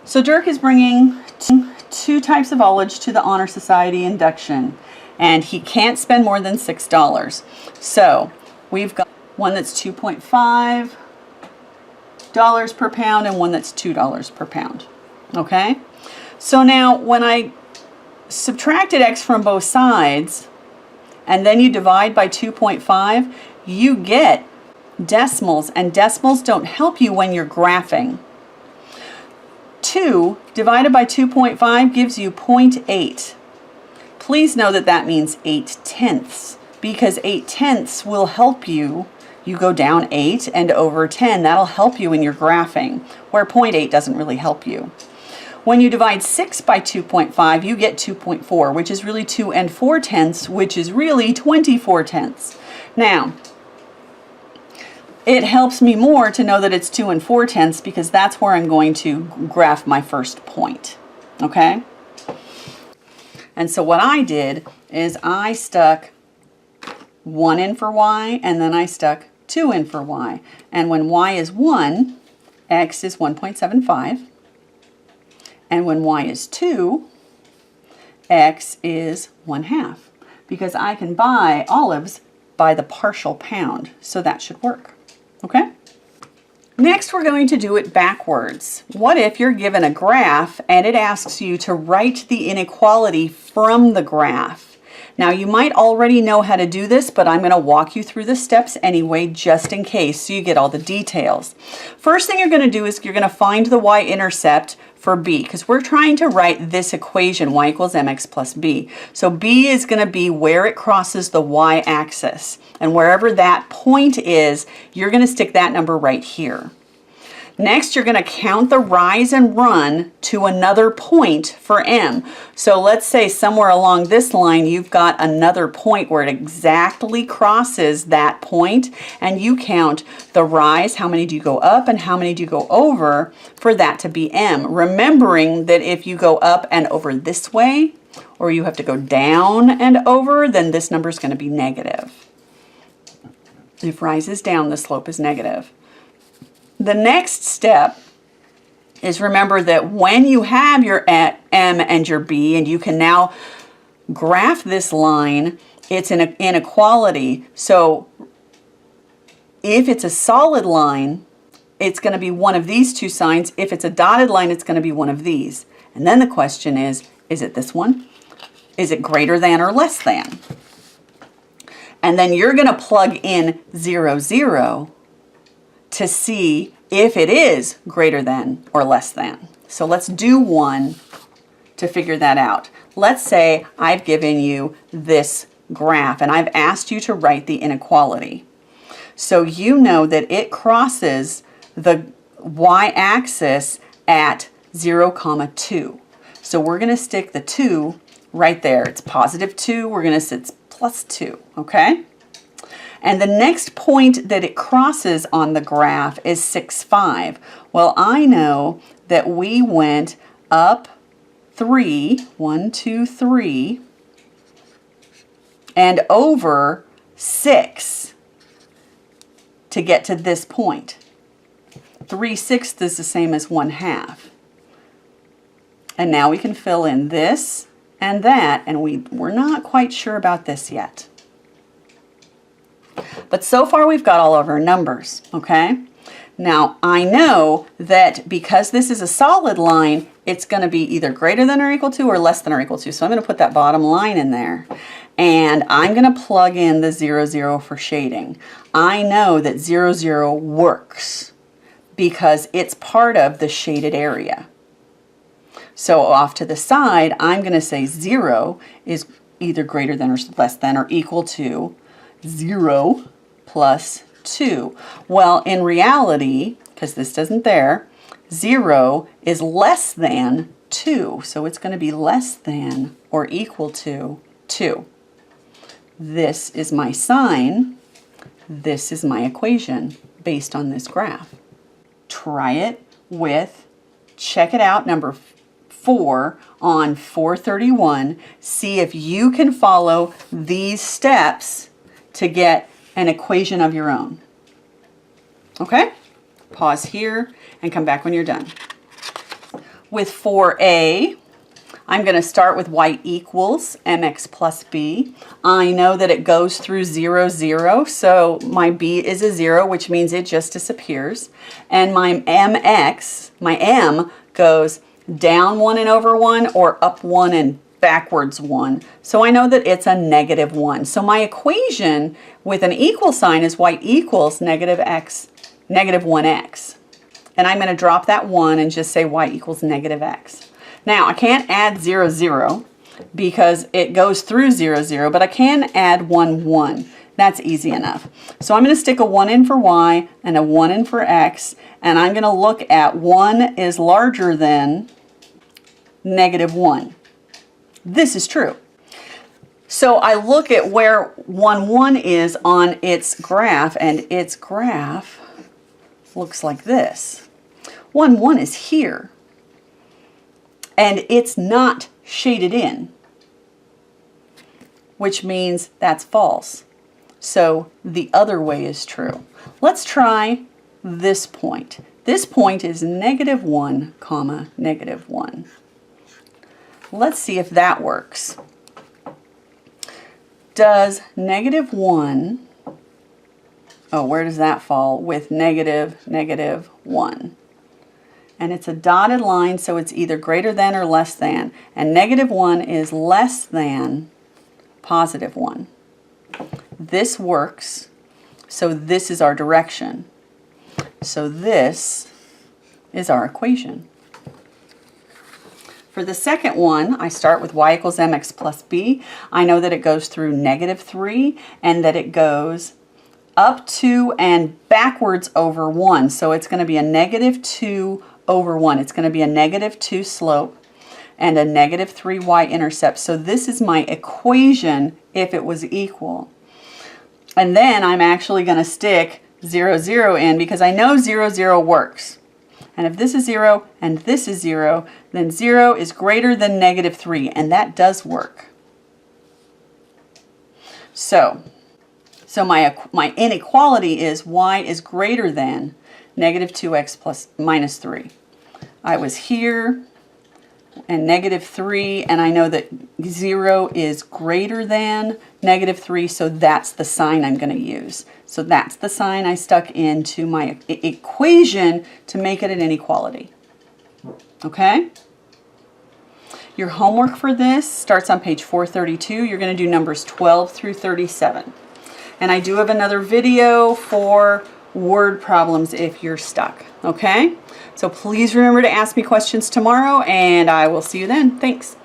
So Dirk is bringing two types of ullage to the Honor Society induction, and he can't spend more than $6. So we've got one that's $2.5 per pound and one that's $2 per pound. Okay? So now when I subtracted X from both sides and then you divide by 2.5, you get decimals, and decimals don't help you when you're graphing. 2 divided by 2.5 gives you 0.8. Please know that that means 8/10, because 8/10 will help you. You go down 8 and over 10, that'll help you in your graphing, where 0.8 doesn't really help you. When you divide 6 by 2.5, you get 2.4, which is really 2 4/10, which is really 24/10. Now, it helps me more to know that it's 2 4/10 because that's where I'm going to graph my first point, okay? And so what I did is I stuck 1 in for y, and then I stuck 2 in for y. And when y is 1, x is 1.75. And when y is 2, x is 1/2. Because I can buy olives by the partial pound, so that should work. Okay? Next, we're going to do it backwards. What if you're given a graph and it asks you to write the inequality from the graph? Now, you might already know how to do this, but I'm going to walk you through the steps anyway, just in case, so you get all the details. First thing you're going to do is you're going to find the y-intercept for b, because we're trying to write this equation, y equals mx plus b. So b is going to be where it crosses the y-axis. And wherever that point is, you're going to stick that number right here. Next, you're going to count the rise and run to another point for m. So let's say somewhere along this line, you've got another point where it exactly crosses that point, and you count the rise, how many do you go up and how many do you go over for that to be m. Remembering that if you go up and over this way, or you have to go down and over, then this number is going to be negative. If rise is down, the slope is negative. The next step is remember that when you have your M and your B, and you can now graph this line, it's an inequality. So if it's a solid line, it's going to be one of these two signs. If it's a dotted line, it's going to be one of these. And then the question is it this one? Is it greater than or less than? And then you're going to plug in 0, 0 to see if it is greater than or less than. So let's do one to figure that out. Let's say I've given you this graph and I've asked you to write the inequality. So you know that it crosses the y-axis at 0, 2. So we're going to stick the 2 right there. It's positive 2. We're going to say it's plus 2, okay? And the next point that it crosses on the graph is 6, 5. Well, I know that we went up 3, 1, 2, 3, and over 6 to get to this point. 3/6 is the same as 1/2. And now we can fill in this and that, and we're not quite sure about this yet. But so far we've got all of our numbers, okay? Now I know that because this is a solid line, it's going to be either greater than or equal to or less than or equal to. So I'm going to put that bottom line in there. And I'm going to plug in the 0, 0 for shading. I know that 0, 0 works because it's part of the shaded area. So off to the side, I'm going to say 0 is either greater than or less than or equal to 0 plus 2. Well, in reality, because this isn't there, 0 is less than 2. So it's going to be less than or equal to 2. This is my sign. This is my equation based on this graph. Try it with, check it out, number 4 on 431. See if you can follow these steps to get an equation of your own. Okay? Pause here and come back when you're done. With 4a, I'm going to start with y equals mx plus b. I know that it goes through 0, 0, so my b is a 0, which means it just disappears. And my mx, my m, goes down 1 and over 1 or up 1 and backwards 1. So I know that it's a negative 1. So my equation with an equal sign is y equals negative 1x. And I'm going to drop that 1 and just say y equals negative x. Now, I can't add 0, 0 because it goes through 0, 0, but I can add 1, 1. That's easy enough. So I'm going to stick a 1 in for y and a 1 in for x, and I'm going to look at 1 is larger than negative 1. This is true. So I look at where 1, 1 is on its graph, and its graph looks like this. 1, 1 is here, and it's not shaded in, which means that's false. So the other way is true. Let's try this point. This point is negative 1, comma, negative 1. Let's see if that works. Does negative 1, oh, where does that fall? With negative, negative 1. And it's a dotted line, so it's either greater than or less than. And negative 1 is less than positive 1. This works, so this is our direction. So this is our equation. For the second one, I start with y equals mx plus b. I know that it goes through negative 3 and that it goes up 2 and backwards over 1. So it's going to be a negative 2 over 1. It's going to be a negative 2 slope and a negative 3y intercept. So this is my equation if it was equal. And then I'm actually going to stick 0, 0 in because I know 0, 0 works. And if this is 0 and this is 0, then 0 is greater than negative 3, and that does work. So my inequality is y is greater than negative 2x plus minus 3. I was here and negative 3, and I know that 0 is greater than negative 3, so that's the sign I'm going to use. So that's the sign I stuck into my equation to make it an inequality. Okay? Your homework for this starts on page 432. You're going to do numbers 12 through 37. And I do have another video for word problems if you're stuck. Okay? So please remember to ask me questions tomorrow, and I will see you then. Thanks.